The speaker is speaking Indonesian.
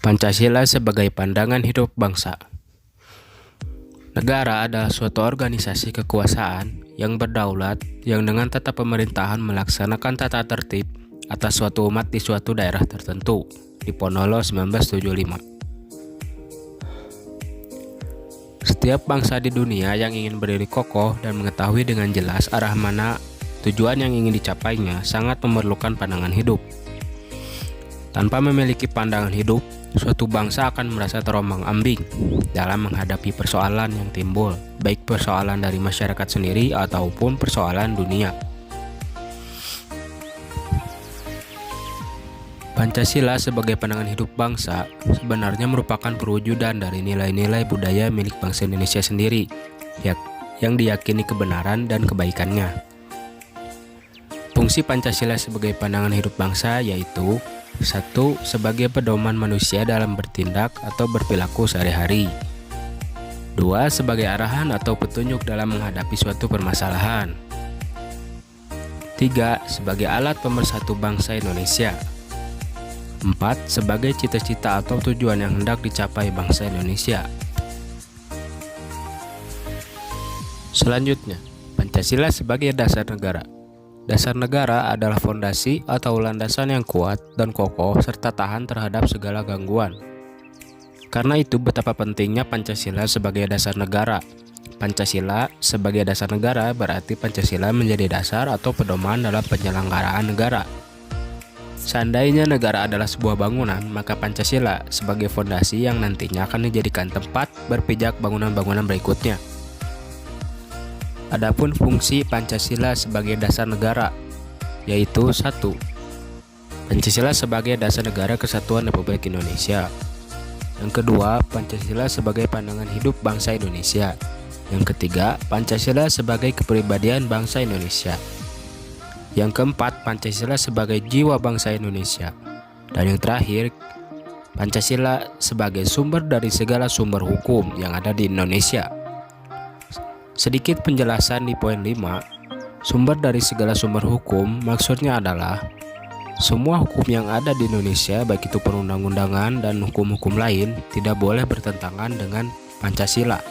Pancasila sebagai pandangan hidup bangsa. Negara adalah suatu organisasi kekuasaan yang berdaulat yang dengan tata pemerintahan melaksanakan tata tertib atas suatu umat di suatu daerah tertentu. Diponolo 1975. Setiap bangsa di dunia yang ingin berdiri kokoh dan mengetahui dengan jelas arah mana tujuan yang ingin dicapainya sangat memerlukan pandangan hidup. Tanpa memiliki pandangan hidup, suatu bangsa akan merasa terombang-ambing dalam menghadapi persoalan yang timbul, baik persoalan dari masyarakat sendiri ataupun persoalan dunia. Pancasila sebagai pandangan hidup bangsa sebenarnya merupakan perwujudan dari nilai-nilai budaya milik bangsa Indonesia sendiri, yang diyakini kebenaran dan kebaikannya. Fungsi Pancasila sebagai pandangan hidup bangsa yaitu 1. Sebagai pedoman manusia dalam bertindak atau berperilaku sehari-hari. 2. Sebagai arahan atau petunjuk dalam menghadapi suatu permasalahan. 3. Sebagai alat pemersatu bangsa Indonesia. 4. Sebagai cita-cita atau tujuan yang hendak dicapai bangsa Indonesia. Selanjutnya, Pancasila sebagai dasar negara. Dasar negara adalah fondasi atau landasan yang kuat dan kokoh serta tahan terhadap segala gangguan. Karena itu betapa pentingnya Pancasila sebagai dasar negara. Pancasila sebagai dasar negara berarti Pancasila menjadi dasar atau pedoman dalam penyelenggaraan negara. Seandainya negara adalah sebuah bangunan, maka Pancasila sebagai fondasi yang nantinya akan dijadikan tempat berpijak bangunan-bangunan berikutnya. Adapun fungsi Pancasila sebagai dasar negara, yaitu 1. Pancasila sebagai dasar negara kesatuan Republik Indonesia. Yang kedua, Pancasila sebagai pandangan hidup bangsa Indonesia. Yang ketiga, Pancasila sebagai kepribadian bangsa Indonesia. Yang keempat, Pancasila sebagai jiwa bangsa Indonesia. Dan yang terakhir, Pancasila sebagai sumber dari segala sumber hukum yang ada di Indonesia. Sedikit penjelasan di poin 5. Sumber dari segala sumber hukum maksudnya adalah semua hukum yang ada di Indonesia, baik itu perundang-undangan dan hukum-hukum lain, tidak boleh bertentangan dengan Pancasila.